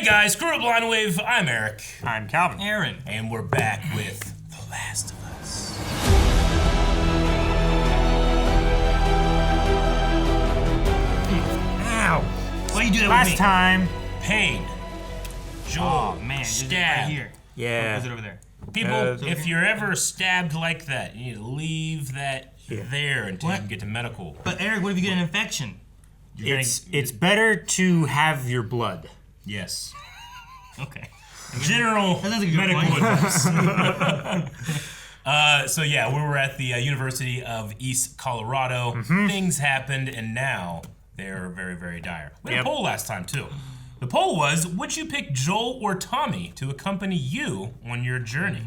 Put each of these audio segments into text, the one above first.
guys, Screw Up Line Wave. I'm Eric. I'm Calvin. Aaron. And we're back with The Last of Us. Ow! Why you do that Last with me? Time. Pain. Joel. Oh, man. Stab. Right here. Yeah. Or is it over there? People, if you're ever stabbed like that, you need to leave that there until you can get to medical. But Eric, what if you get an infection? It's better to have your blood. Yes. Okay. General That sounds like a good medical point. advice. So yeah, we were at the University of East Colorado. Things happened, and now they're very, very dire. We had a poll last time too. The poll was, would you pick Joel or Tommy to accompany you on your journey?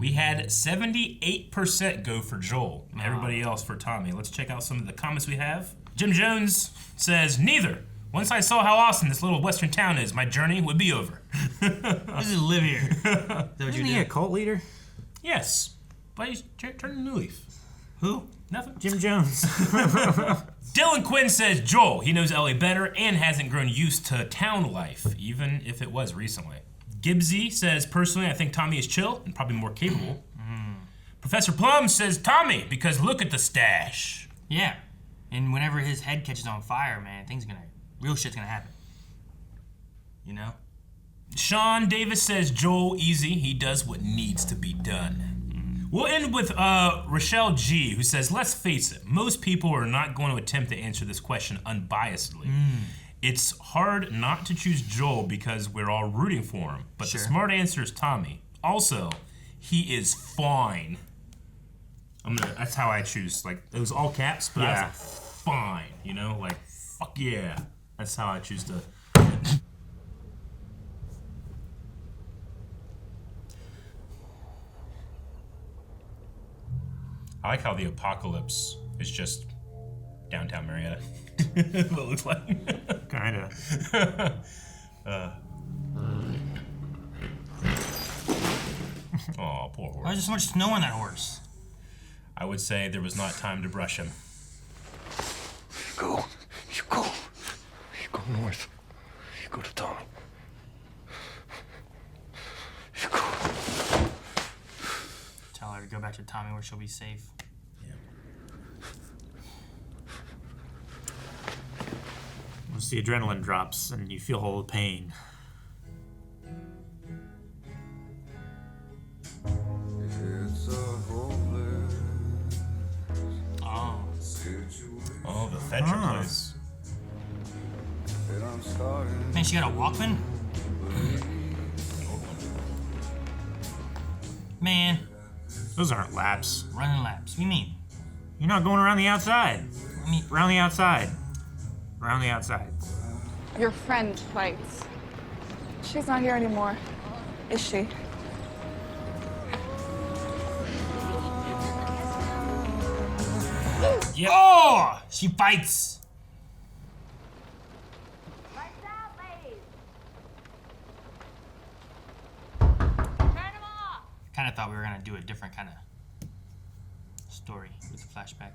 We had 78% go for Joel, and everybody else for Tommy. Let's check out some of the comments we have. Jim Jones says, neither. Once I saw how awesome this little western town is, my journey would be over. This is live here. Is that what Isn't you he a did? cult leader? Yes, but he's turning a new leaf. Who? Nothing. Jim Jones. Dylan Quinn says Joel. He knows Ellie better and hasn't grown used to town life, even if it was recently. Gibbsy says, personally, I think Tommy is chill and probably more capable. Professor Plum says Tommy, because look at the stash. Yeah. And whenever his head catches on fire, man, real shit's gonna happen. You know? Sean Davis says Joel, easy. He does what needs to be done. We'll end with Rochelle G, who says, let's face it, most people are not going to attempt to answer this question unbiasedly. It's hard not to choose Joel because we're all rooting for him, but the smart answer is Tommy. Also, he is fine. That's how I choose. Like, it was all caps, but I was like, fine, you know? Like, fuck yeah. That's how I choose to... I like how the apocalypse is just downtown Marietta. What it looks like. Kinda. Oh, poor horse. Why is there so much snow on that horse? I would say there was not time to brush him. You go north. You go to Tommy. You go. Tell her to go back to Tommy where she'll be safe. Once the adrenaline drops and you feel all the pain. Oh, the FEDRA place. Man, she got a Walkman? Man, Those aren't laps. running laps. What do you mean? You're not going around the outside. I mean, Around the outside. Around the outside. Your friend fights. She's not here anymore, is she? Yep. oh! She fights! Kind of thought we were gonna do a different kind of story with the flashback.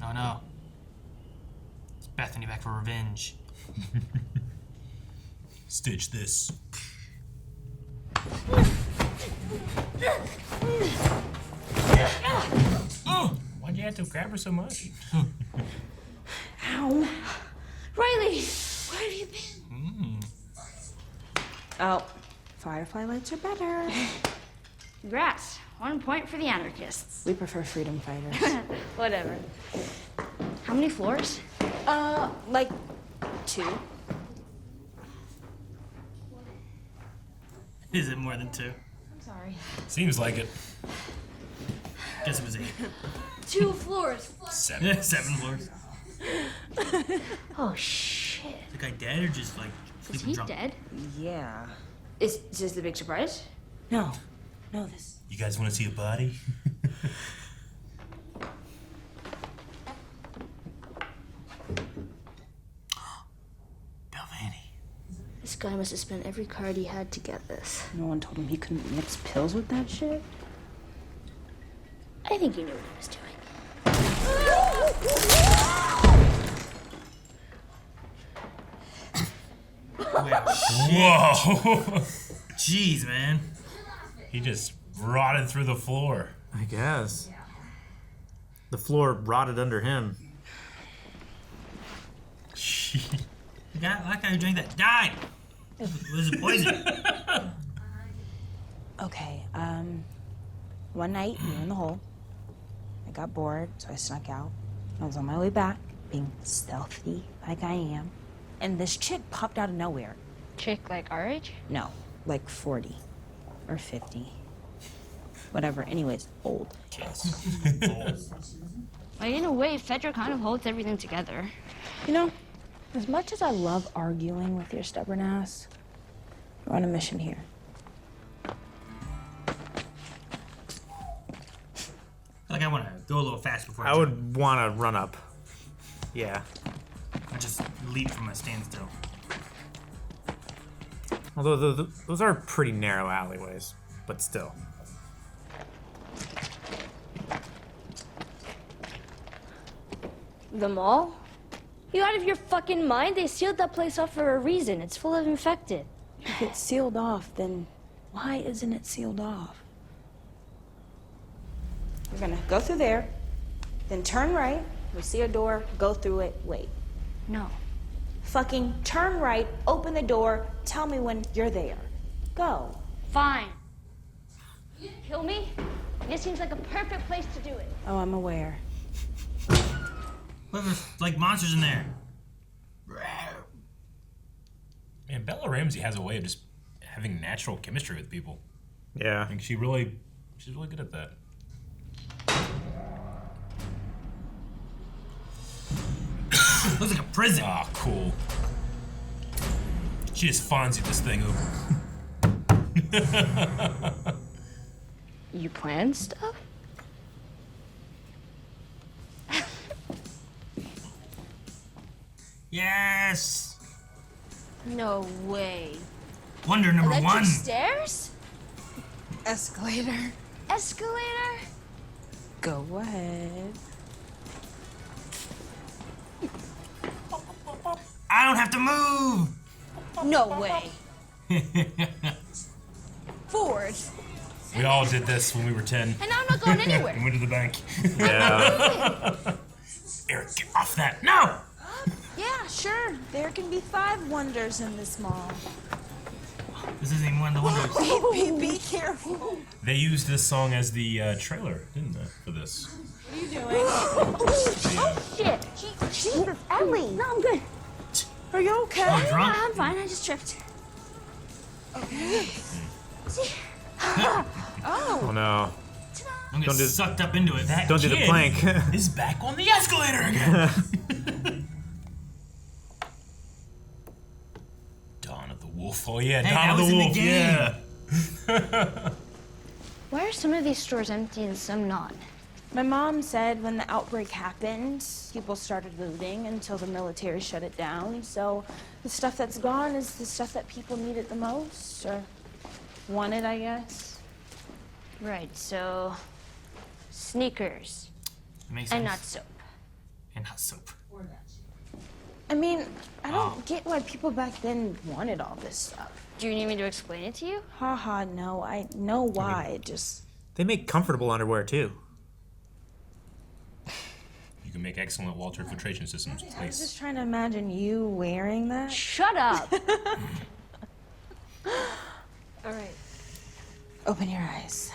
Oh no. It's Bethany back for revenge. Stitch this. Why'd you have to grab her so much? Ow. Riley, where have you been? Oh, firefly lights are better. Congrats. 1 point for the anarchists. We prefer freedom fighters. Whatever. How many floors? Like 2. Is it more than 2? I'm sorry. Seems like it. Guess it was 8. 2 floors. 7. 7 floors. Oh, shit. Is the guy dead or just like Is sleeping he drunk? dead? Yeah. Is this the big surprise? No, this. You guys want to see a body? This guy must have spent every card he had to get this. No one told him he couldn't mix pills with that shit. I think he knew what he was doing. Whoa! Jeez, man. He just rotted through the floor. I guess. The floor rotted under him. The guy, that guy who drank that died. Was it poison? Okay, one night we were in the hole. I got bored, so I snuck out. I was on my way back, being stealthy like I am, and this chick popped out of nowhere. Chick like our age? No, like 40 or 50. Whatever, anyways, old. Like, in a way, FEDRA kind of holds everything together. You know, as much as I love arguing with your stubborn ass, we're on a mission here. Like, I want to go a little fast before I jump. would want to run up. Yeah. I just leap from a standstill. Although those are pretty narrow alleyways, but still. The mall? You out of your fucking mind? They sealed that place off for a reason. It's full of infected. If it's sealed off, then why isn't it sealed off? We're gonna go through there, then turn right. We'll see a door, go through it, wait. No. Fucking turn right, open the door, tell me when you're there. Go. Fine. You gonna kill me? This seems like a perfect place to do it. Oh, I'm aware. Look, there's like monsters in there. Man, Bella Ramsey has a way of just having natural chemistry with people. Yeah. I think she's really good at that. Looks like a prison. Ah, cool. She just Fonzie this thing over. You plan stuff? Yes. No way. Wonder number Electric one. stairs? Escalator. Escalator? Go ahead. I don't have to move. No way. Forward. We all did this when we were 10. And I'm not going anywhere. And went to the bank. Yeah. Eric, get off that. No! Yeah, sure. There can be 5 wonders in this mall. This isn't even one of the wonders. Be careful. They used this song as the trailer, didn't they, for this? What are you doing? Oh, shit. Jesus, Ellie. No, I'm good. Are you okay? Oh, drunk? I'm fine. I just tripped. See? Oh no. I'm getting Don't do- sucked up into it. That Don't do the kid plank. is back on the escalator again. Dawn of the Wolf. Oh yeah, Hey, Dawn that of was the in the Wolf. game. Yeah. Why are some of these stores empty and some not? My mom said when the outbreak happened, people started looting until the military shut it down. So the stuff that's gone is the stuff that people needed the most, or wanted, I guess. Right, so sneakers Makes and sense. not soap. And not soap. I mean, I don't get why people back then wanted all this stuff. Do you need me to explain it to you? Haha, no, I know why. It just They make comfortable underwear too. You can make excellent water filtration systems with I was lace. just trying to imagine you wearing that. Shut up. All right. Open your eyes.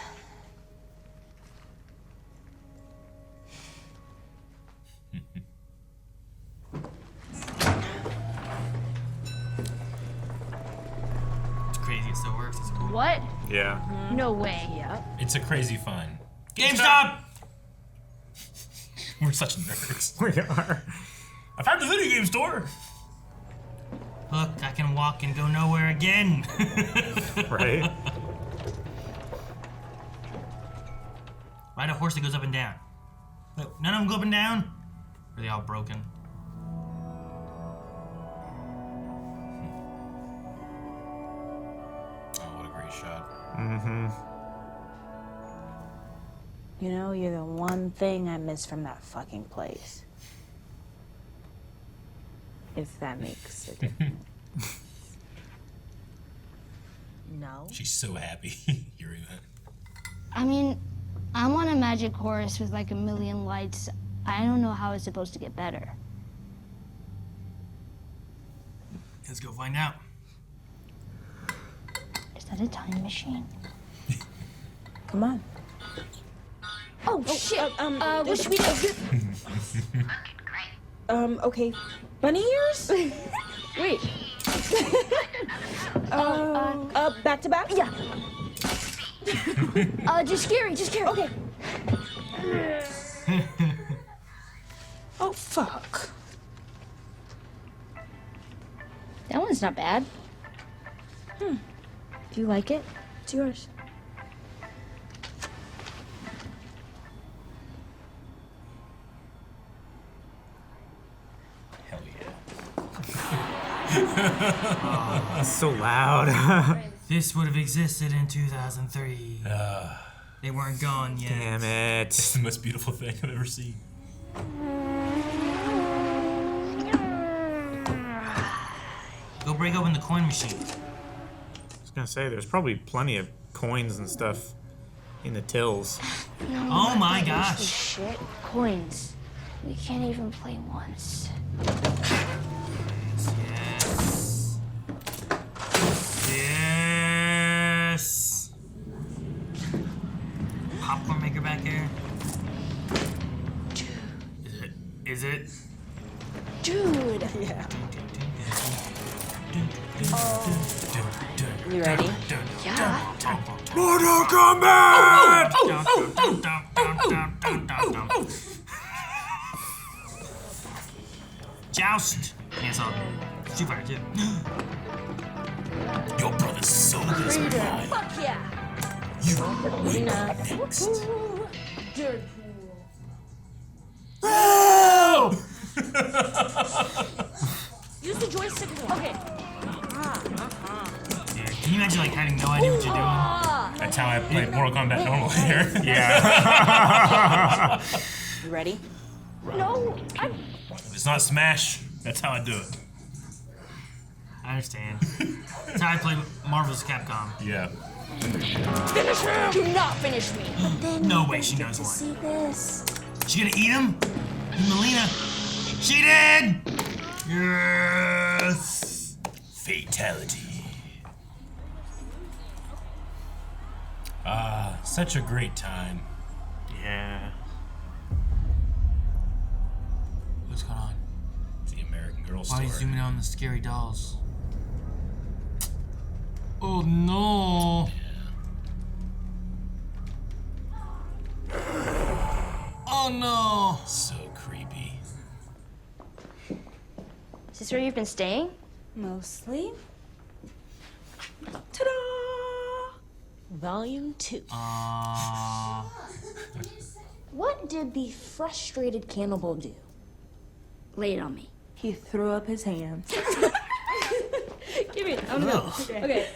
It's crazy. It still works. It's cool. What? Yeah. No way. Yep. It's a crazy fun. GameStop. We're such nerds. We are. I found the video game store. Look, I can walk and go nowhere again. Right? Ride a horse that goes up and down. Look, none of them go up and down. Or are they all broken? Oh, what a great shot. Mm-hmm. You know, you're the one thing I miss from that fucking place. If that makes a difference. No. She's so happy hearing that. I mean, I'm on a magic horse with like a million lights. I don't know how it's supposed to get better. Let's go find out. Is that a time machine? Come on. Oh, shit. What should we do? Okay. Bunny ears? Wait. Back to back? Yeah. Just scary. Okay. Oh, fuck. That one's not bad. Do you like it? It's yours. Hell yeah. It's so loud. This would have existed in 2003. They weren't gone yet. Damn it. It's the most beautiful thing I've ever seen. Go break open the coin machine. I was gonna say, there's probably plenty of coins and stuff in the tills. Oh my gosh. Shit. Coins. We can't even play once. Yes. Yes. Popcorn maker back here. Is it? Dude. Yeah. You ready? Yeah. Mortal Kombat! Joust! Cancel. Street Fighter 2. Your brother's soul is mine. Fuck yeah. You wake up next. Use the joystick. Okay. Yeah, can you imagine like having no idea what you're doing? That's how I play Mortal Kombat normally here. Yeah. You ready? No, I'm. If it's not Smash, that's how I do it. I understand. That's how I play Marvel's Capcom. Yeah. Finish him! Do not finish me. No way she knows one. See this. She gonna eat him? Melina. She did! Yes! Fatality. Such a great time. Yeah. What's going on? The American Girl Why are story. you zooming on the scary dolls? Oh no! Oh no! So creepy. Is this where you've been staying? Mostly. Ta-da! Volume 2. What did the frustrated cannibal do? Lay it on me. He threw up his hands. Give me it. I'm done. Okay.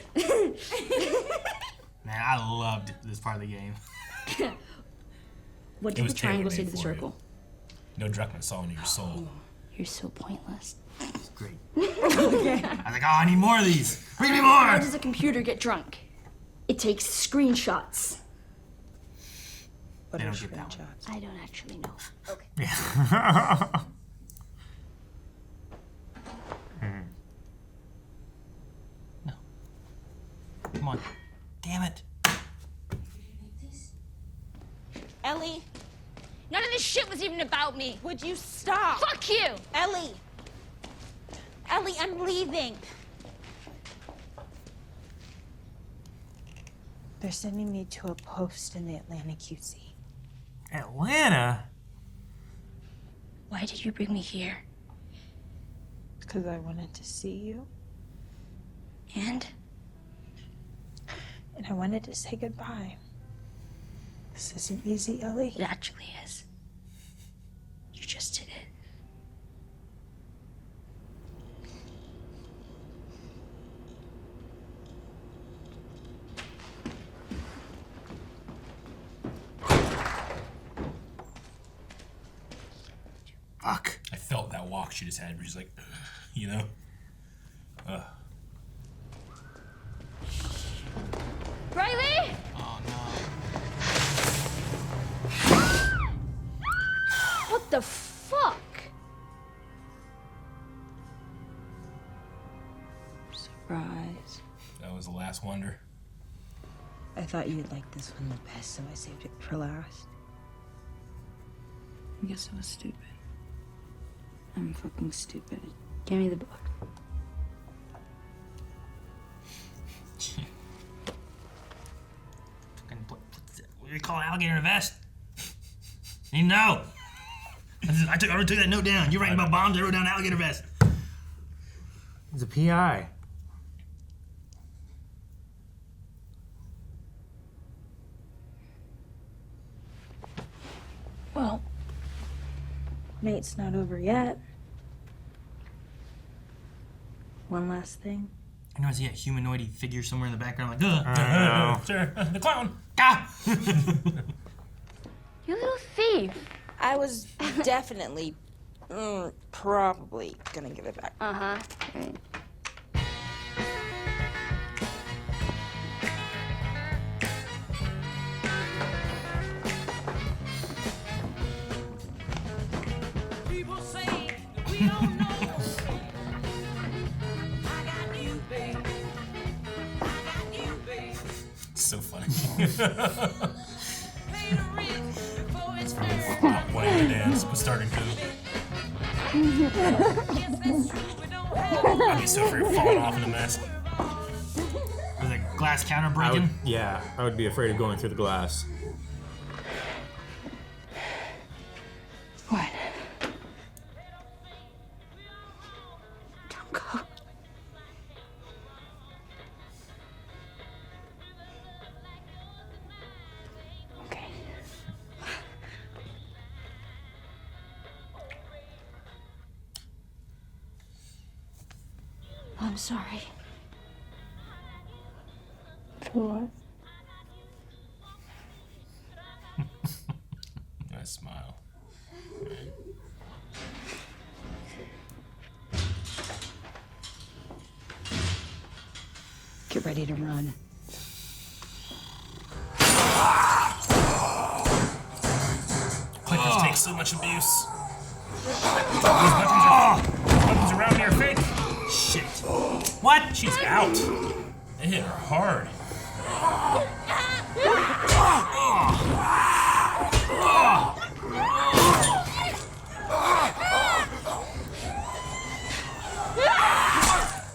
Man, I loved this part of the game. What It did was the triangle say tailor-made to the for you. circle? No Druckmann saw into your soul. You're so pointless. It's great. I was like, oh, I need more of these. Bring me more! How does a computer get drunk? It takes screenshots. What They are don't get that one. screenshots? I don't actually know. Okay. Yeah. No. Come on. Damn it. Ellie, None of this shit was even about me. would you stop? Fuck you! Ellie! Ellie, I'm leaving. They're sending me to a post in the Atlanta QC. Atlanta? Why did you bring me here? Because I wanted to see you. And? And I wanted to say goodbye. This isn't easy, Ellie. It actually is. You just did it. Fuck. I felt that walk she just had where she's like, you know? Surprise. That was the last wonder. I thought you'd like this one the best, so I saved it for last. I guess I was stupid. I'm fucking stupid. Give me the book. What do you call an alligator in a vest? You know. I already took that note down. You're writing about bombs, I wrote down alligator vest. It's a PI. Well, Nate's not over yet. One last thing. I know I see a humanoid figure somewhere in the background, like, Sure. The clown. Ah! You little thief. I was definitely, probably gonna give it back. Uh-huh. Right. People say that we don't know. I got you, babe. I got you, babe. So funny. Pay the rent before it's fair. Not wanting to dance, but starting to. Yes, that's true, but don't hold I'd be so afraid of falling off in a mess. Was the glass counter breaking? I would be afraid of going through the glass. What? Don't go. Okay. I'm sorry. For what? Nice smile. Get ready to run. Clickers take so much abuse. Weapons around me are fake. Shit. What? She's out. They hit her hard.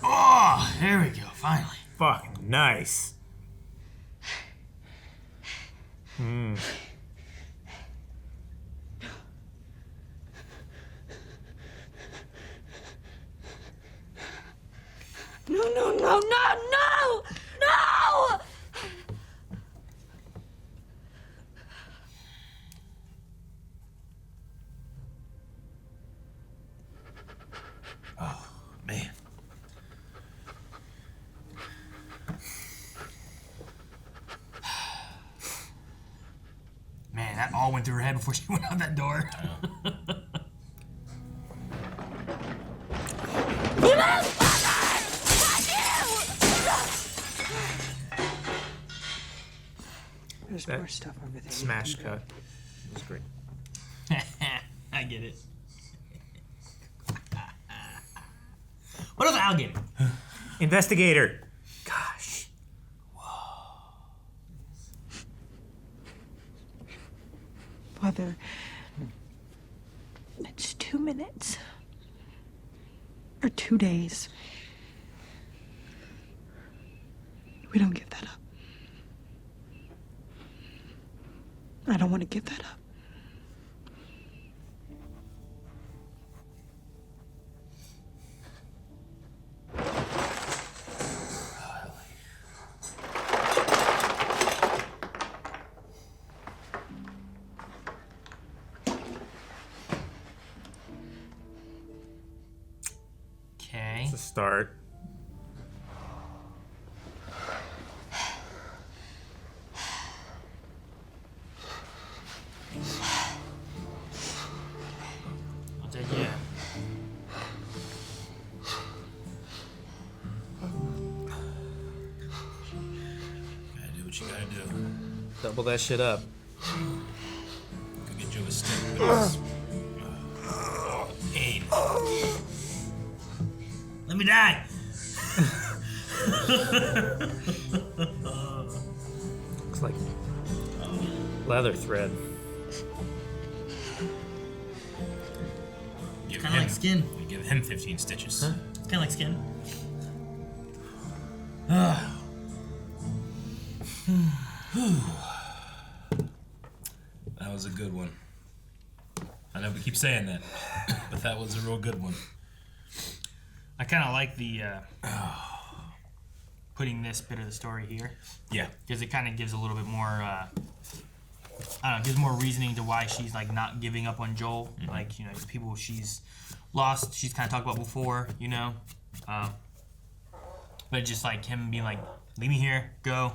Oh, there we go, finally. Fucking nice. No, no, no, no, no! No! Oh, man. Man, that all went through her head before she went out that door. There's That more stuff over there. Smash cut. It was great. I get it. What is alligator? Investigator. Gosh. Whether it's 2 minutes or 2 days, we don't give that up. I don't want to give that up. Okay. It's a start. I'll take yeah. Gotta do what you gotta do. Double that shit up. Could get Joe a stick, but it's... pain. Let me die. Looks like leather thread. Give Kind of like skin. We give him 15 stitches. Huh? It's kind of like skin. That was a good one. I know we keep saying that, but that was a real good one. I kind of like the putting this bit of the story here. Yeah. Because it kind of gives a little bit more, I don't know, gives more reasoning to why she's like not giving up on Joel. Mm-hmm. Like, you know, the people she's lost, she's kind of talked about before, you know. But just like him being like, leave me here, go,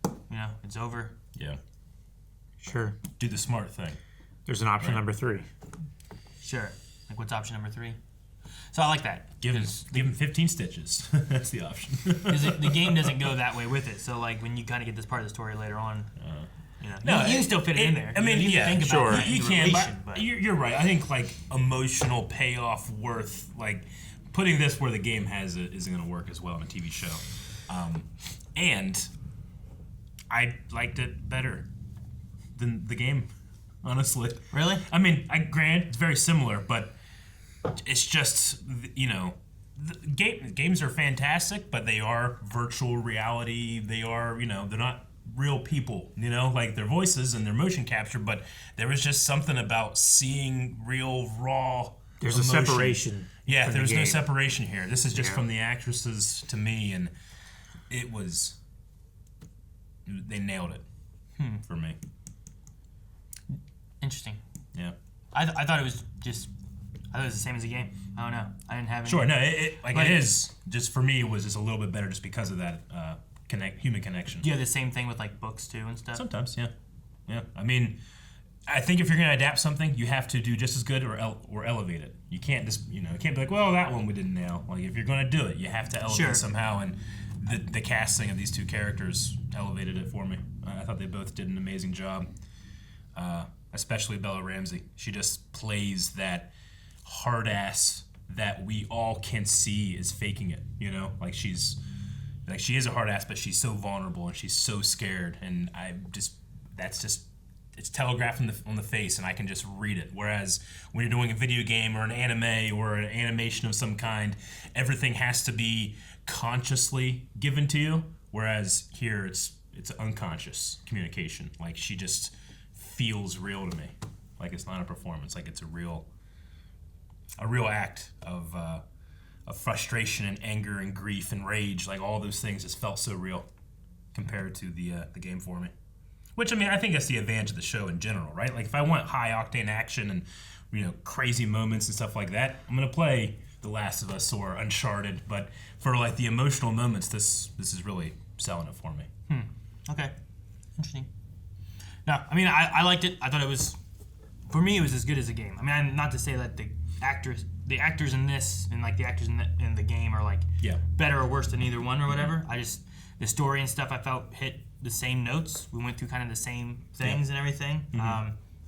you know, it's over. Yeah. Sure. Do the smart thing. There's an option number 3. Sure. Like, what's option number 3? So I like that. Give him 15 stitches. That's the option. Because the game doesn't go that way with it. So like when you kind of get this part of the story later on, you know, you can still fit it in there. I mean, you yeah, think sure. about You the can, relation, but you're right. I think like emotional payoff worth, like putting this where the game has it isn't going to work as well in a TV show. And I liked it better than the game, honestly. Really? I mean, grant it's very similar, but it's just, you know, games are fantastic, but they are virtual reality. They are, you know, they're not real people, you know, like their voices and their motion capture, but there was just something about seeing real, raw There's emotion. a separation. Yeah, from there's the no game. separation here. This is just from the actresses to me, and they nailed it for me. Interesting. Yeah. I thought it was just, I thought it was the same as the game. I don't know. I didn't have any. Sure, no, it is. Just for me, it was just a little bit better just because of that human connection. Do you have the same thing with like books too and stuff? Sometimes, yeah. Yeah. I mean, I think if you're going to adapt something, you have to do just as good or elevate it. You can't just, you can't be like, well, that one we didn't nail. Like, if you're going to do it, you have to elevate it somehow. And the casting of these two characters elevated it for me. I thought they both did an amazing job. Especially Bella Ramsey. She just plays that hard ass that we all can see is faking it, like she is a hard ass, but she's so vulnerable and she's so scared, and it's telegraphed on the face, and I can just read it. Whereas when you're doing a video game or an anime or an animation of some kind, everything has to be consciously given to you, whereas here it's unconscious communication. Like, she just feels real to me, like it's not a performance, like it's a real act of frustration and anger and grief and rage. Like, all those things just felt so real compared to the game for me. Which, I mean, I think that's the advantage of the show in general, right? Like, if I want high octane action and crazy moments and stuff like that, I'm gonna play The Last of Us or Uncharted. But for like the emotional moments, this is really selling it for me. Okay, interesting. No, I mean, I liked it. I thought it was, for me, it was as good as the game. I mean, not to say that the actors in this and like the actors in the game are like better or worse than either one or whatever. I just, the story and stuff I felt hit the same notes. We went through kind of the same things and everything.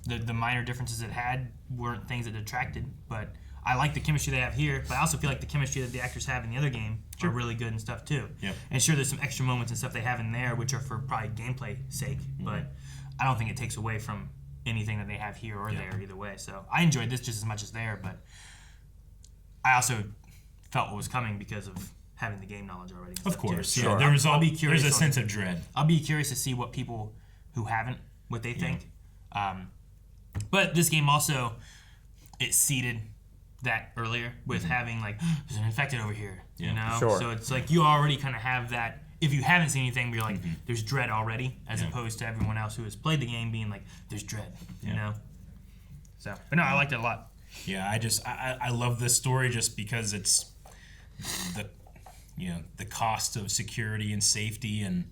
The minor differences it had weren't things that detracted, but I like the chemistry they have here, but I also feel like the chemistry that the actors have in the other game are really good and stuff too. And sure, there's some extra moments and stuff they have in there which are for probably gameplay sake, but I don't think it takes away from anything that they have here or there either way. So I enjoyed this just as much as there, but I also felt what was coming because of having the game knowledge already. Of course, too. sure. I'll be curious. There's a sense of dread. I'll be curious to see what people who haven't, what they think. But this game also, it seeded that earlier with having like, there's an infected over here, So it's like you already kind of have that. If you haven't seen anything, you're like, there's dread already, as opposed to everyone else who has played the game being like, there's dread, you know? So, but no, I liked it a lot. Yeah, I love this story just because it's the cost of security and safety and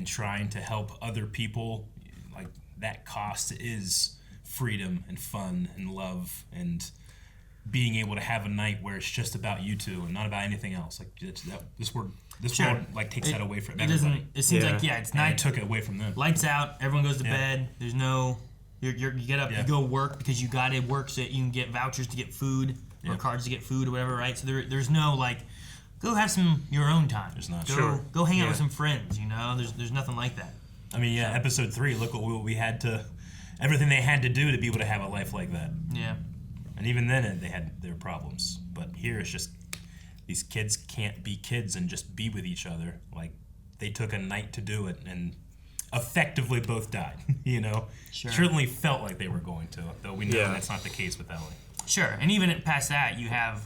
trying to help other people. Like, that cost is freedom and fun and love and being able to have a night where it's just about you two and not about anything else. Like, this world like takes that away from everybody. It seems like it's night. It took it away from them. Lights out. Everyone goes to bed. There's no. You get up. You go work because you got to work so that you can get vouchers to get food or cards to get food or whatever, right? So there's no like, go have some your own time. There's not. Go hang out with some friends. You know, there's nothing like that. I mean, yeah, episode 3. Look what we had to, everything they had to do to be able to have a life like that. Yeah. And even then, they had their problems. But here, it's just these kids can't be kids and just be with each other. Like, they took a night to do it, and effectively both died. You know, certainly felt like they were going to, though we know that's not the case with Ellie. Sure, and even past that, you have,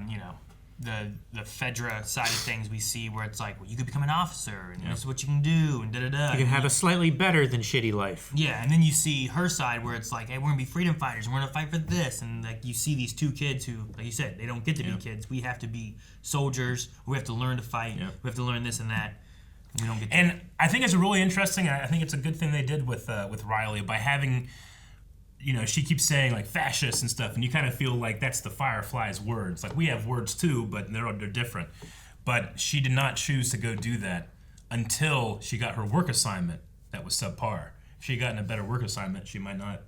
you know, the FEDRA side of things we see where it's like, well, you could become an officer, and this is what you can do, and da-da-da. You can have a slightly better than shitty life. Yeah, and then you see her side where it's like, hey, we're going to be freedom fighters, and we're going to fight for this, and like you see these two kids who, like you said, they don't get to be kids. We have to be soldiers. We have to learn to fight. We have to learn this and that. We don't get to. And I think it's really interesting, and I think it's a good thing they did with Riley by having, you know, she keeps saying like fascist and stuff, and you kind of feel like that's the Firefly's words. Like, we have words too, but they're different. But she did not choose to go do that until she got her work assignment that was subpar. If she had gotten a better work assignment, she might not.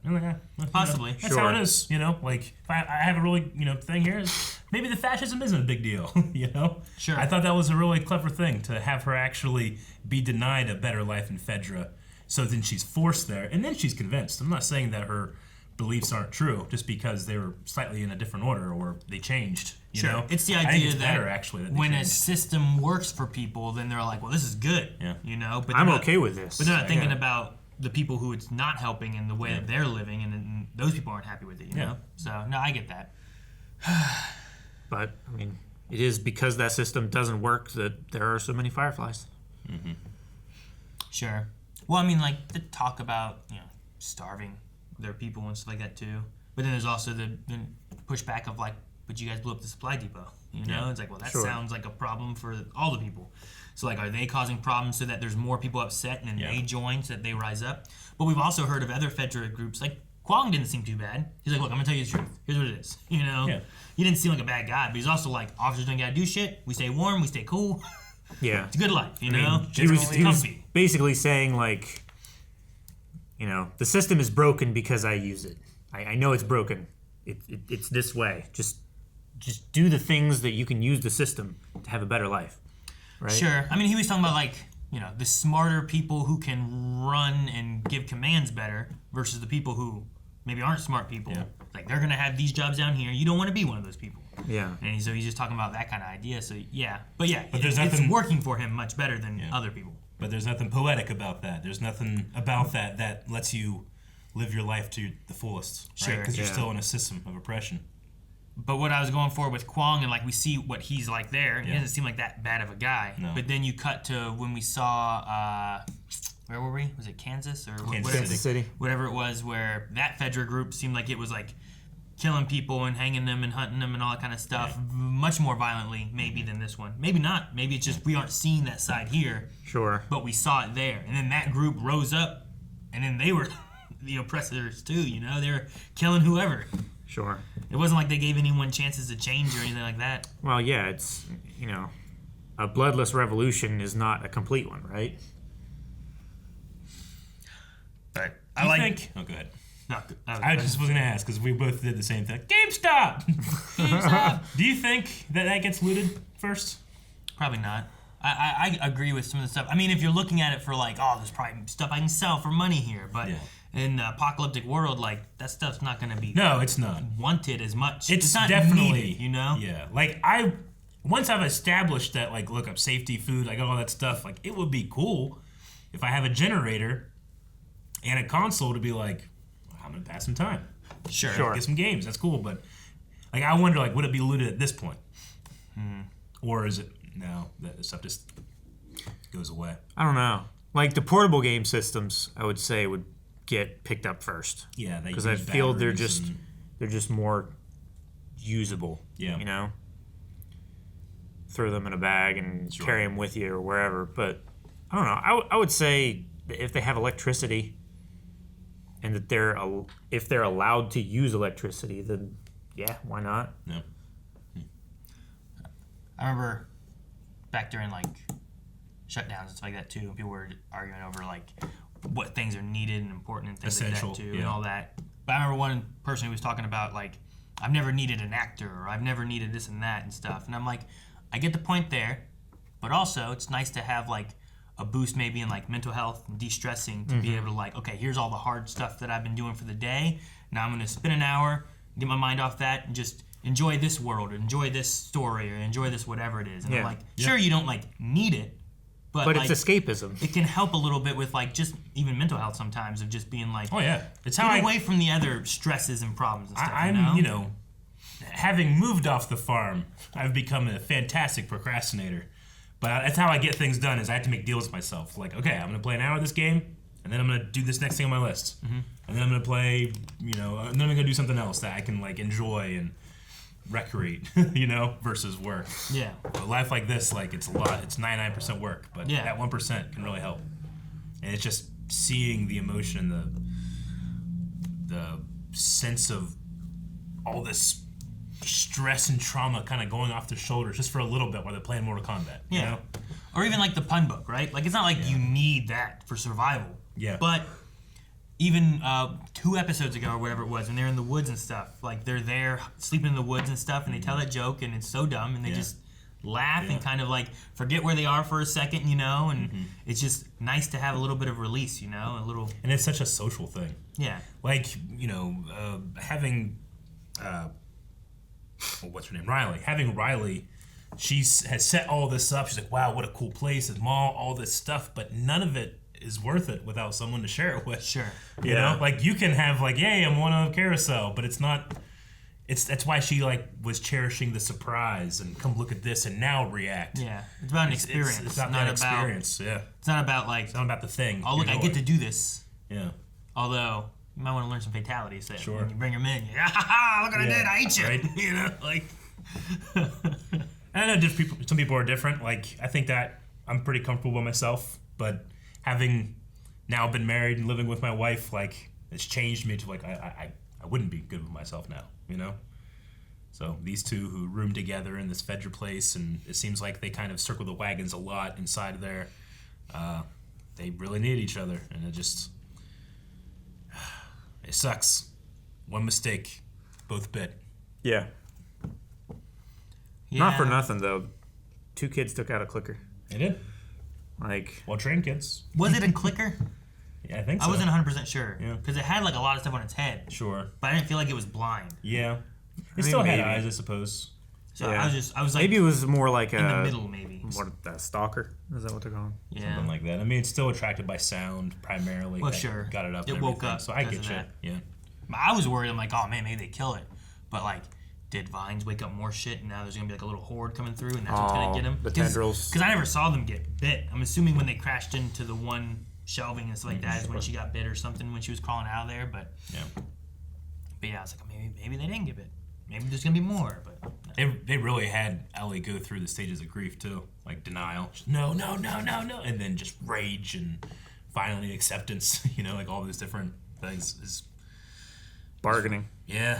Possibly. You know, that's how it is, you know? Like, if I have a really, you know, thing here, maybe the fascism isn't a big deal, you know? Sure. I thought that was a really clever thing, to have her actually be denied a better life in FEDRA. So then she's forced there, and then she's convinced. I'm not saying that her beliefs aren't true just because they were slightly in a different order or they changed. You know? It's the I think idea it's that, better, actually, that they when a changed. system works for people, then they're like, well, this is good. Yeah. You know, but I'm okay with this. But they're not thinking about the people who it's not helping and the way that they're living, and those people aren't happy with it. You know, so no, I get that. But I mean, it is because that system doesn't work that there are so many Fireflies. Mm-hmm. Sure. Well, I mean, like, the talk about, you know, starving their people and stuff like that too. But then there's also the pushback of like, but you guys blew up the supply depot. You know, it's like, well, that sounds like a problem for all the people. So like, are they causing problems so that there's more people upset and then they join so that they rise up? But we've also heard of other FEDRA groups. Like, Kwong didn't seem too bad. He's like, look, I'm gonna tell you the truth. Here's what it is. You know, he didn't seem like a bad guy, but he's also like, officers don't gotta do shit. We stay warm. We stay cool. Yeah, it's a good life. You know, he was basically saying like, you know, the system is broken because I use it. I know it's broken. It's this way. Just do the things that you can use the system to have a better life. Right? Sure. I mean, he was talking about like, you know, the smarter people who can run and give commands better versus the people who maybe aren't smart people. Yeah. Like, they're gonna have these jobs down here. You don't want to be one of those people. Yeah. And so he's just talking about that kind of idea. So yeah, but there's it's nothing working for him much better than other people. But there's nothing poetic about that. There's nothing about that lets you live your life to the fullest, right? Because you're still in a system of oppression. But what I was going for with Kwong, and like we see what he's like there, he doesn't seem like that bad of a guy. No. But then you cut to when we saw, where were we? Was it Kansas or Kansas City? Whatever it was, where that FEDRA group seemed like it was like killing people and hanging them and hunting them and all that kind of stuff, much more violently maybe than this one. Maybe not. Maybe it's just we aren't seeing that side here. Sure. But we saw it there, and then that group rose up, and then they were the oppressors too. You know, they were killing whoever. Sure. It wasn't like they gave anyone chances to change or anything like that. Well, yeah, it's, you know, a bloodless revolution is not a complete one, right? But I think. Oh, go ahead. No, I just was going to ask because we both did the same thing. GameStop! GameStop! Do you think that gets looted first? Probably not. I agree with some of the stuff. I mean, if you're looking at it for like, oh, there's probably stuff I can sell for money here, but in the apocalyptic world, like, that stuff's not going to be it's not wanted as much. It's not definitely needed, you know? Yeah. Like, once I've established that, like, look up safety, food, I got all that stuff, like, it would be cool if I have a generator and a console to be like, I'm going to pass some time. Sure. Get some games. That's cool. But, like, I wonder, like, would it be looted at this point? Or is it, no, that stuff just goes away? I don't know. Like, the portable game systems, I would say, would get picked up first. Yeah, because I feel they're just more usable. Yeah, you know, throw them in a bag and carry them with you or wherever. But I don't know. I would say that if they have electricity and that if they're allowed to use electricity, then yeah, why not? No. I remember back during like shutdowns and stuff like that too. People were arguing over like what things are needed and important and things essential, like that too, and all that. But I remember one person who was talking about like, I've never needed an actor or I've never needed this and that and stuff. And I'm like, I get the point there, but also it's nice to have like a boost maybe in like mental health and de-stressing to be able to like, okay, here's all the hard stuff that I've been doing for the day. Now I'm gonna spend an hour, get my mind off that, and just enjoy this world, or enjoy this story, or enjoy this whatever it is. And I'm like, sure, you don't like need it, but But like, it's escapism. it can help a little bit with like just even mental health sometimes, of just being like, Oh yeah, it's how get I away from the other stresses and problems and stuff. I'm, you know, having moved off the farm, I've become a fantastic procrastinator. But that's how I get things done, is I have to make deals with myself. Like, okay, I'm going to play an hour of this game, and then I'm going to do this next thing on my list. And then I'm going to play, you know, and then I'm going to do something else that I can, like, enjoy and recreate, you know, versus work. Yeah. A life like this, like, it's a lot. It's 99% work, but Yeah. that 1% can really help. And it's just seeing the emotion and the sense of all this stress and trauma kind of going off their shoulders just for a little bit while they're playing Mortal Kombat. You know? Or even like the pun book, right? Like, it's not like you need that for survival. Yeah. But even 2 episodes ago or whatever it was, when they're in the woods and stuff, like they're there sleeping in the woods and stuff, and they tell that joke, and it's so dumb, and they just laugh and kind of like forget where they are for a second, you know, and it's just nice to have a little bit of release, you know, a little. And it's such a social thing. Yeah. Like, you know, having, what's her name? Riley. Having Riley, she has set all this up. She's like, wow, what a cool place, this mall, all this stuff, but none of it is worth it without someone to share it with. Sure. You know, like you can have like, yay, I'm one of Carousel, but it's not. That's why she like was cherishing the surprise and come look at this and now react. Yeah, it's about an experience. It's about that experience. Yeah, it's not about like. It's not about the thing. Oh look, I get to do this. Yeah. Although you might want to learn some fatalities. So Sure. when you bring them in, look what I did. I ate you. Right? You know, like. I know some people are different. Like, I think that I'm pretty comfortable by myself, but having now been married and living with my wife, like, it's changed me to like I wouldn't be good with myself now, you know? So these two who room together in this FEDRA place, and it seems like they kind of circle the wagons a lot inside there. They really need each other, and it sucks. One mistake, both bit. Yeah. Not for nothing, though. 2 kids took out a clicker. They did. Like, well-trained kids. Was it a clicker? Yeah, I think so. I wasn't 100% sure. Yeah. Because it had like a lot of stuff on its head. Sure. But I didn't feel like it was blind. Yeah. It still had eyes, I suppose. So I was like. maybe it was more like in the middle, maybe. What, a stalker? Is that what they're calling? Yeah. Something like that. I mean, it's still attracted by sound primarily. Well, That sure. Got it up. It and woke everything. up So I because get of you. that. Yeah. I was worried. I'm like, oh man, maybe they kill it. But like, did vines wake up more shit, and now there's gonna be like a little horde coming through, and that's what's gonna get them? The tendrils. Because I never saw them get bit. I'm assuming when they crashed into the one shelving and stuff like that is when she got bit or something when she was crawling out of there. But yeah, I was like, maybe they didn't get bit. Maybe there's gonna be more. But They really had Ellie go through the stages of grief too, like denial, just, no, and then just rage and finally acceptance. You know, like all those different things. Is bargaining. Yeah.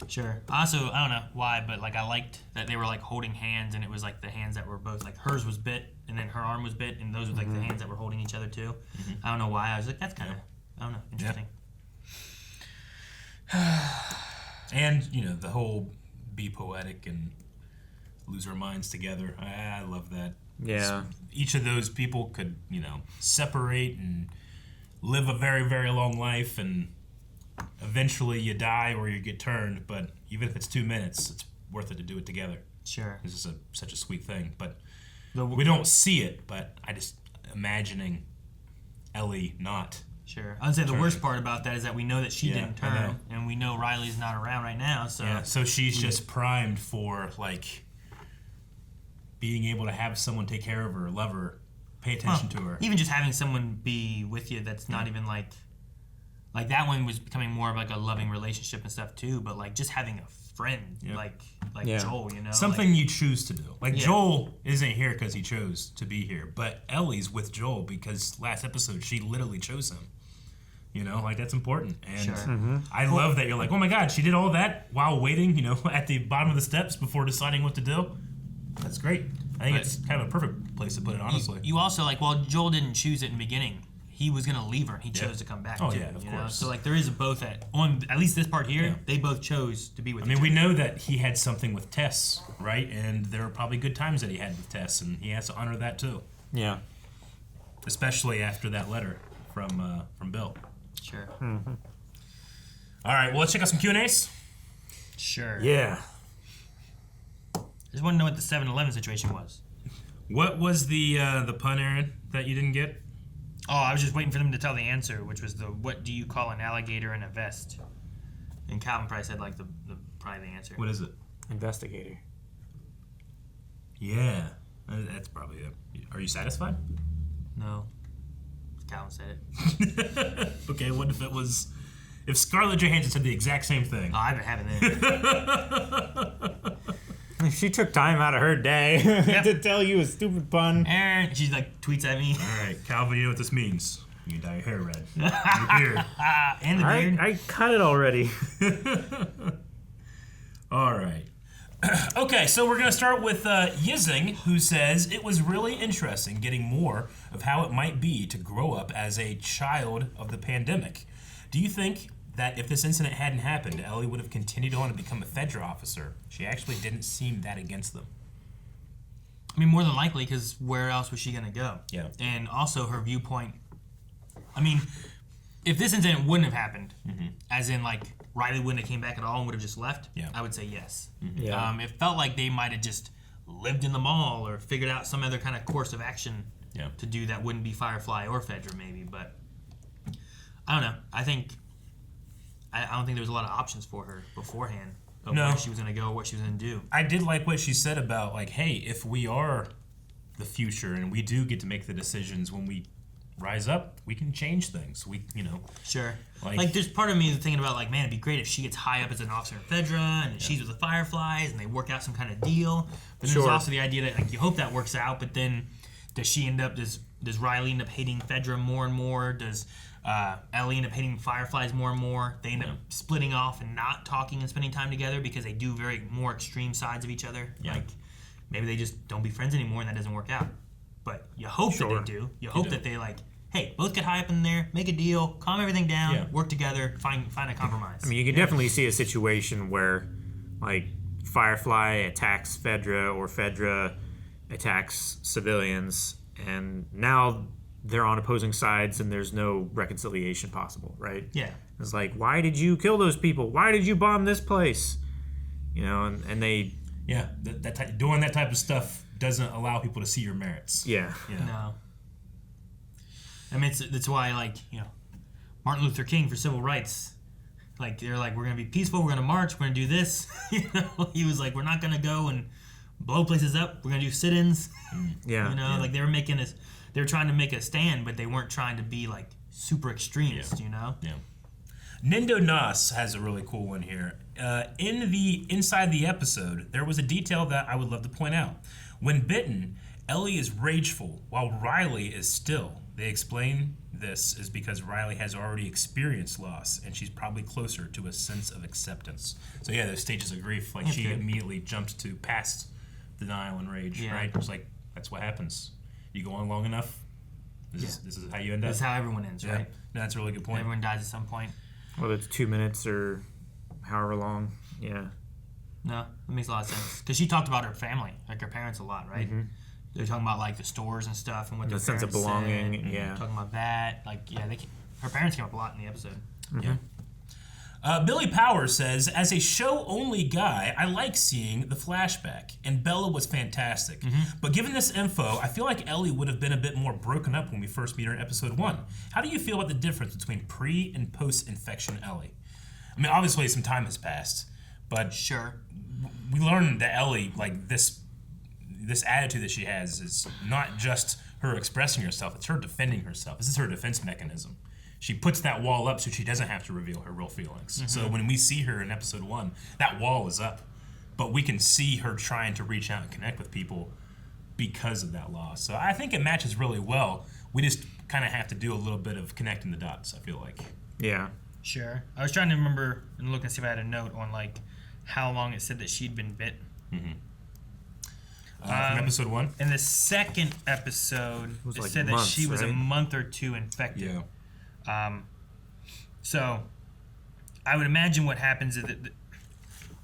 Sure. Also, I don't know why, but like I liked that they were like holding hands, and it was like the hands that were both like hers was bit, and then her arm was bit, and those were like the hands that were holding each other too. I don't know why. I was like, that's kind of, I don't know, interesting. And you know, the whole be poetic and lose our minds together. I love that. Yeah. Each of those people could, you know, separate and live a very, very long life, and eventually you die or you get turned, but even if it's 2 minutes, it's worth it to do it together. Sure. This is such a sweet thing, but we don't see it, but I just imagining Ellie not. Sure. I would say the worst part about that is that we know that she didn't I know. turn, and we know Riley's not around right now, so... Yeah, so she's just primed for, like, being able to have someone take care of her, love her, pay attention to her. Even just having someone be with you that's not even like that one was becoming more of like a loving relationship and stuff too, but like just having a friend like Joel, you know, something you choose to do. Like Joel isn't here because he chose to be here, but Ellie's with Joel because last episode she literally chose him. You know, like that's important. And I love that you're like, oh my God, she did all that while waiting, you know, at the bottom of the steps before deciding what to do. That's great. I think it's kind of a perfect place to put it, honestly. You also like, well, Joel didn't choose it in the beginning. he was gonna leave her. He chose to come back. Oh too, yeah, of you know? course. So like there is both at least this part here. Yeah. They both chose to be with. I mean, we know that he had something with Tess, right? And there were probably good times that he had with Tess, and he has to honor that too. Yeah. Especially after that letter from Bill. Sure. All right, well, let's check out some Q&As. Sure. Yeah. Just want to know what the 7-Eleven situation was. What was the pun, Aaron, that you didn't get? Oh, I was just waiting for them to tell the answer, which was the what do you call an alligator in a vest? And Calvin probably said like the probably the answer. What is it? Investigator. Yeah, that's probably it. Are you satisfied? No. Calvin said it. Okay, what if it was... If Scarlett Johansson said the exact same thing? Oh, I've been having that. She took time out of her day to tell you a stupid pun. Aaron, she like tweets at me. All right, Calvin, you know what this means. You dye your hair red. Your beard. And the beard. I cut it already. All right. Okay, so we're going to start with Yizing, who says, it was really interesting getting more of how it might be to grow up as a child of the pandemic. Do you think that if this incident hadn't happened, Ellie would have continued on to become a FEDRA officer? She actually didn't seem that against them. I mean, more than likely, because where else was she going to go? Yeah. And also her viewpoint. I mean, if this incident wouldn't have happened, as in like Riley wouldn't have came back at all and would have just left, I would say yes. Yeah. It felt like they might have just lived in the mall or figured out some other kind of course of action to do that wouldn't be Firefly or FEDRA maybe, but I don't know. I don't think there was a lot of options for her beforehand of where she was going to go, what she was going to do. I did like what she said about, like, hey, if we are the future and we do get to make the decisions when we rise up, we can change things. Sure. Like there's part of me that's thinking about, like, man, it'd be great if she gets high up as an officer in FEDRA and she's with the Fireflies and they work out some kind of deal. But there's also the idea that, like, you hope that works out, but then does Riley end up hating FEDRA more and more? Does Ellie end up hating Fireflies more and more? They end up splitting off and not talking and spending time together because they do very more extreme sides of each other. Like, maybe they just don't be friends anymore and that doesn't work out. But you hope that they do. You hope that they, like, hey, both get high up in there, make a deal, calm everything down, work together, find a compromise. I mean, you can definitely see a situation where, like, Firefly attacks FEDRA or FEDRA attacks civilians, and now they're on opposing sides and there's no reconciliation possible, right? Yeah. It's like, why did you kill those people? Why did you bomb this place? You know, and they... Yeah, doing that type of stuff doesn't allow people to see your merits. Yeah. No. I mean, that's why, like, Martin Luther King for civil rights, like, they're like, we're going to be peaceful, we're going to march, we're going to do this. He was like, we're not going to go and blow places up, we're going to do sit-ins. Yeah. Like, they were trying to make a stand, but they weren't trying to be, like, super extremist, Yeah. Nindo Nas has a really cool one here. Inside the episode, there was a detail that I would love to point out. When bitten, Ellie is rageful, while Riley is still. They explain this is because Riley has already experienced loss, and she's probably closer to a sense of acceptance. So yeah, those stages of grief, like she immediately jumps to past denial and rage, right? It's like, that's what happens. You go on long enough, this is how you end up. That's how everyone ends, right? No, that's a really good point. Everyone dies at some point. Whether it's 2 minutes or however long, No, that makes a lot of sense. Because she talked about her family, like her parents, a lot, right? They're talking about, like, the stores and stuff and what their sense of belonging. said, talking about that. Like, her parents came up a lot in the episode. Billy Power says, as a show-only guy, I like seeing the flashback, and Bella was fantastic. But given this info, I feel like Ellie would have been a bit more broken up when we first meet her in episode 1. How do you feel about the difference between pre- and post-infection Ellie? I mean, obviously some time has passed, but we learned that Ellie, like, this attitude that she has is not just her expressing herself, it's her defending herself. This is her defense mechanism. She puts that wall up so she doesn't have to reveal her real feelings. So when we see her in episode 1, that wall is up. But we can see her trying to reach out and connect with people because of that loss. So I think it matches really well. We just kind of have to do a little bit of connecting the dots, I feel like. Yeah. Sure. I was trying to remember and look and see if I had a note on, like, how long it said that she'd been bit. From episode 1? In the second episode, it like said months, that she was a right? month or 2 infected. Yeah. So, I would imagine what happens is that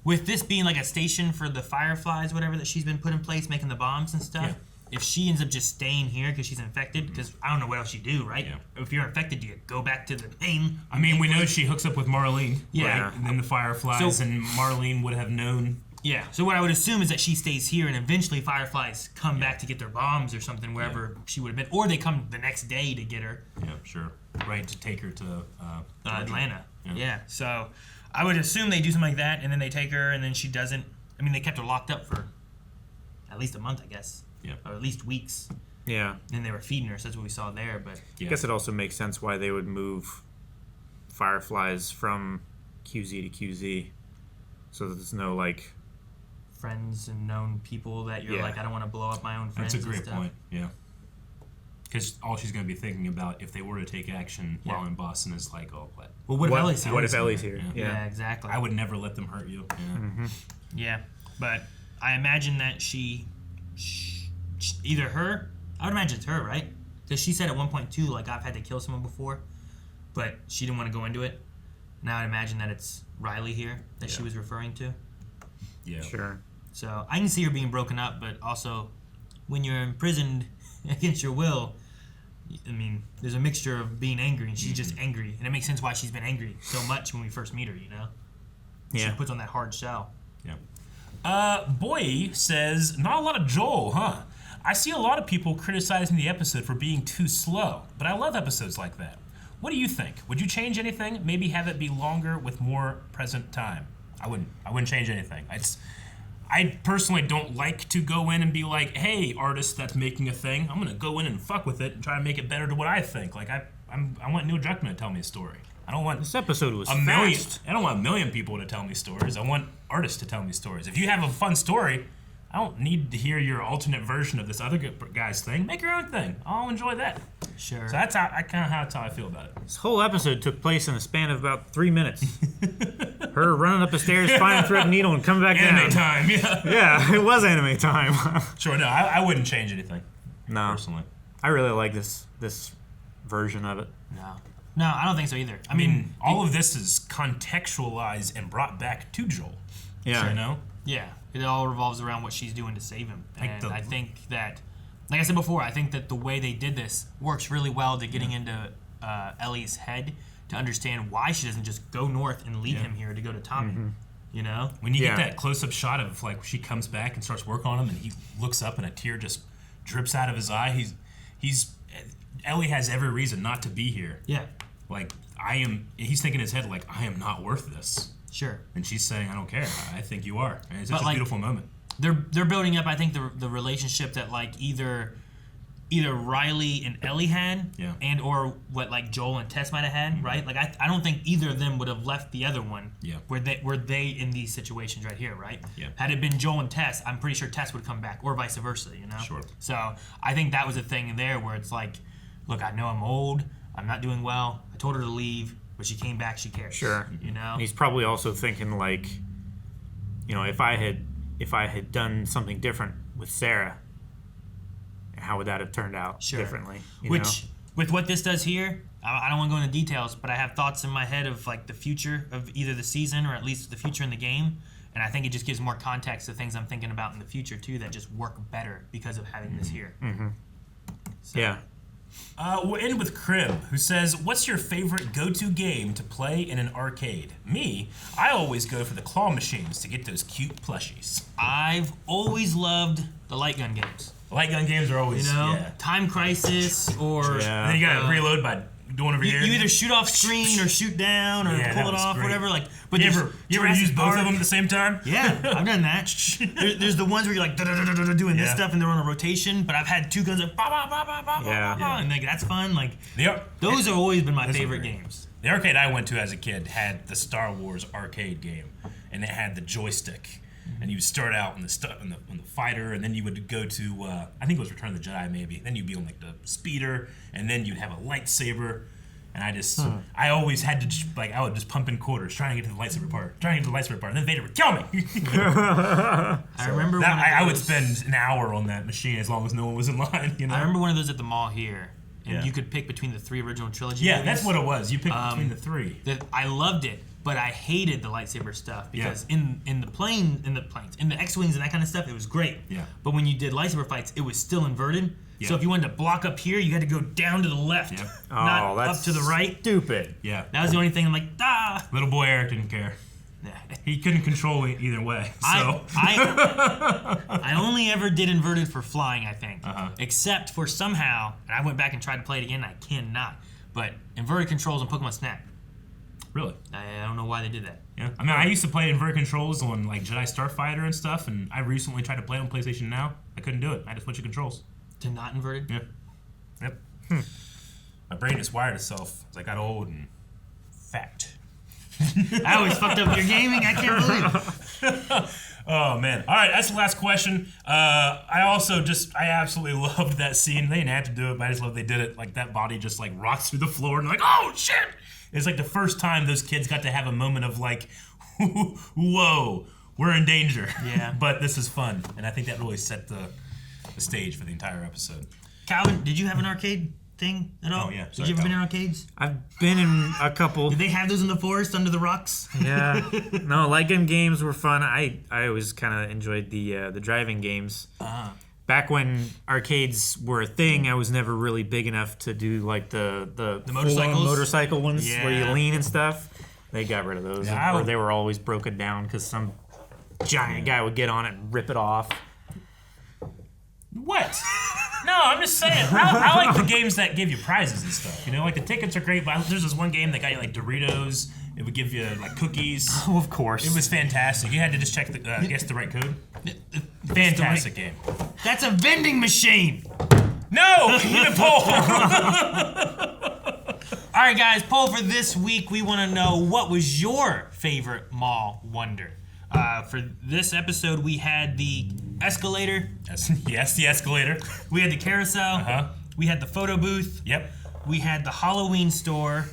with this being like a station for the Fireflies, whatever, that she's been put in place, making the bombs and stuff, if she ends up just staying here because she's infected, because I don't know what else you do, right? Yeah. If you're infected, do you go back to the main? I mean, we know she hooks up with Marlene, Yeah. right? And then the Fireflies, So- and Marlene would have known. Yeah. So what I would assume is that she stays here, and eventually Fireflies come back to get their bombs or something wherever she would have been, or they come the next day to get her. Yeah, sure. Right, to take her to Atlanta. Yeah. Yeah. So I would assume they do something like that, and then they take her, and then she doesn't. I mean, they kept her locked up for at least a month, I guess. Yeah. Or at least weeks. Yeah. And they were feeding her, so that's what we saw there. But I guess it also makes sense why they would move Fireflies from QZ to QZ, so that there's no like friends and known people that you're like, I don't want to blow up my own friends. That's a great and stuff. point. Yeah. Because all she's going to be thinking about if they were to take action while in Boston is like, oh, what? Well, what if Ellie's here? What if Ellie's here? Yeah, exactly. I would never let them hurt you. Yeah. Yeah, but I imagine that she either her, I would imagine it's her, right? Because she said at one point too, like, I've had to kill someone before, but she didn't want to go into it. Now I'd imagine that it's Riley here that she was referring to. Yeah. Sure. So I can see her being broken up, but also when you're imprisoned against your will, I mean, there's a mixture of being angry, and she's just angry, and it makes sense why she's been angry so much when we first meet her, you know? Yeah. She puts on that hard shell. Yeah. Boy says, not a lot of Joel, huh? I see a lot of people criticizing the episode for being too slow, but I love episodes like that. What do you think? Would you change anything? Maybe have it be longer with more present time? I wouldn't change anything. I personally don't like to go in and be like, hey, artist that's making a thing, I'm gonna go in and fuck with it and try to make it better to what I think. Like I want Neil Druckmann to tell me a story. I don't want This episode was a million. fast. I don't want a million people to tell me stories. I want artists to tell me stories. If you have a fun story, I don't need to hear your alternate version of this other guy's thing. Make your own thing. I'll enjoy that. Sure. So that's how that's how I feel about it. This whole episode took place in the span of about 3 minutes. Her running up the stairs, finding a thread needle, and coming back Anime down. time, yeah. Yeah, it was anime time. Sure, no, I wouldn't change anything. No, personally. I really like this version of it. No, I don't think so either. I mean, all of this is contextualized and brought back to Joel. Yeah. You know? Yeah, it all revolves around what she's doing to save him. Like And the- I think that, like I said before, I think that the way they did this works really well to getting into Ellie's head to understand why she doesn't just go north and leave him here to go to Tommy. You know? When you get that close-up shot of like she comes back and starts working on him, and he looks up and a tear just drips out of his eye. Ellie has every reason not to be here. Yeah. Like he's thinking in his head like, I am not worth this. Sure. And she's saying, I don't care. I think you are. And it's such But, a like, beautiful moment. They're building up, I think, the relationship that like either Riley and Ellie had, and or what like Joel and Tess might have had, right? Like I don't think either of them would have left the other one. Yeah. Were they in these situations right here, right? Yeah. Had it been Joel and Tess, I'm pretty sure Tess would come back, or vice versa, you know? Sure. So I think that was a thing there where it's like, look, I know I'm old, I'm not doing well. I told her to leave, but she came back. She cares. Sure. You know. And he's probably also thinking like, you know, if I had done something different with Sarah, how would that have turned out differently? You know? With what this does here, I don't want to go into details, but I have thoughts in my head of like the future of either the season or at least the future in the game, and I think it just gives more context to things I'm thinking about in the future too that just work better because of having this here. Mm-hmm. So. Yeah. We'll end with Crib, who says, what's your favorite go-to game to play in an arcade? Me, I always go for the claw machines to get those cute plushies. I've always loved the light gun games. Light gun games are always, Time Crisis or... And then you gotta reload by doing over here. You either shoot off screen or shoot down or pull it off, whatever. Like, but you ever use both of them at the same time? Yeah, I've done that. There's the ones where you're like doing this stuff and they're on a rotation. But I've had two guns like and like that's fun. Like those have always been my favorite games. The arcade I went to as a kid had the Star Wars arcade game, and it had the joystick. And you would start out on the fighter, and then you would go to I think it was Return of the Jedi maybe. Then you'd be on like the speeder, and then you'd have a lightsaber. And I always had to just, like, I would just pump in quarters, trying to get to the lightsaber part, and then Vader would kill me. I remember that, I would spend an hour on that machine as long as no one was in line. You know? I remember one of those at the mall here, and Yeah. you could pick between the 3 original trilogy. Yeah, movies. that's what it was. You picked between the 3. I loved it, but I hated the lightsaber stuff because in the X-wings and that kind of stuff, it was great. Yeah. But when you did lightsaber fights, it was still inverted. Yeah. So if you wanted to block up here, you had to go down to the left, not that's up to the right. Stupid. Yeah. That was the only thing. I'm like, ah. Little boy Eric didn't care. He couldn't control it either way. So I only ever did inverted for flying, I think. Except for somehow, and I went back and tried to play it again, I cannot. But inverted controls on Pokemon Snap. Really? I don't know why they did that. Yeah. I mean, I used to play inverted controls on like Jedi Starfighter and stuff, and I recently tried to play it on PlayStation Now. I couldn't do it. I had to switch the controls. To not inverted? Yeah. Yep. My brain just wired itself as I got old and fat. I always fucked up your gaming. I can't believe it. Oh man! All right, that's the last question. I absolutely loved that scene. They didn't have to do it, but I just love they did it. Like that body just like rocked through the floor and like, oh shit! It's like the first time those kids got to have a moment of like, whoa, we're in danger. Yeah. But this is fun, and I think that really set the stage for the entire episode. Calvin, did you have an arcade thing at all? Oh yeah. Did you ever been in arcades? I've been in a couple. Did they have those in the forest under the rocks? Yeah. No, light gun games were fun. I always kind of enjoyed the driving games. Back when arcades were a thing, I was never really big enough to do like the motorcycles? motorcycle ones where you Yeah. lean and stuff. They got rid of those, Yeah, or they were always broken down because some giant guy would get on it and rip it off. What? No, I'm just saying. I like the games that give you prizes and stuff. You know, like the tickets are great, but there's this one game that got you like Doritos. It would give you like cookies. Oh, of course. It was fantastic. You had to just check guess the right code. Fantastic game. That's a vending machine. No, you need a poll. All right, guys, poll for this week. We want to know what was your favorite mall wonder. For this episode, we had the escalator. Yes, the escalator. We had the carousel. We had the photo booth. Yep. We had the Halloween store.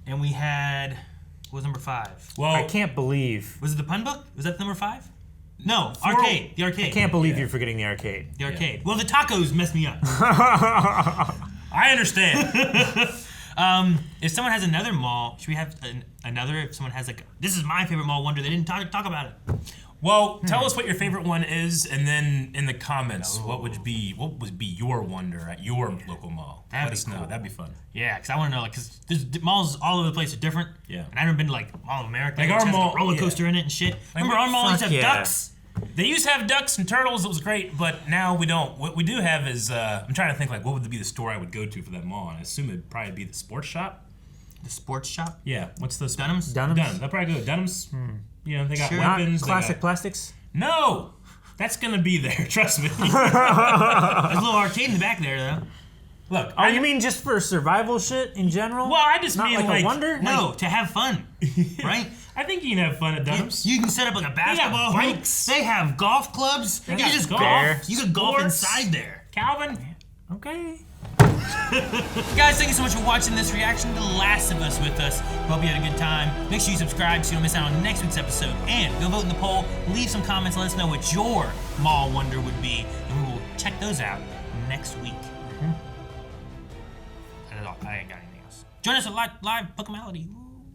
And we had, what was number 5? Well, I can't believe. Was it the pun book? Was that number 5? No, arcade. The arcade. I can't believe you're forgetting the arcade. The arcade. Well, the tacos messed me up. I understand. If someone has another mall, should we have another? If someone has like, this is my favorite mall wonder, they didn't talk about it. Well, tell us what your favorite one is, and then in the comments, what would be your wonder at your local mall? Let us know. That'd be fun. Yeah, because I want to know, like, because there's malls all over the place are different. Yeah. And I've never been to like Mall of America. Like which our has mall, a roller coaster in it and shit. Remember our mall used to have ducks? They used to have ducks and turtles. It was great, but now we don't. What we do have is I'm trying to think like what would be the store I would go to for that mall, and I assume it'd probably be the sports shop. The sports shop? Yeah. What's the Dunham's? Dunham's. I'd probably go to Dunham's. You know, they got Sure. weapons. Not classic plastics. No, that's gonna be there. Trust me. There's a little arcade in the back there, though. Look. Oh, you mean just for survival shit in general? Well, I just Not mean like a wonder? No, to have fun, right? I think you can have fun at Dunham's. You can set up like a basketball hoop. bikes. They have golf clubs. You got can just golf. golf. You can golf Sports. inside there. Calvin. Okay. Guys, thank you so much for watching this reaction to The Last of Us with us. Hope you had a good time. Make sure you subscribe so you don't miss out on next week's episode. And go vote in the poll. Leave some comments. Let us know what your mall wonder would be. And we will check those out next week. That is all. I ain't got anything else. Join us at live Pokemality.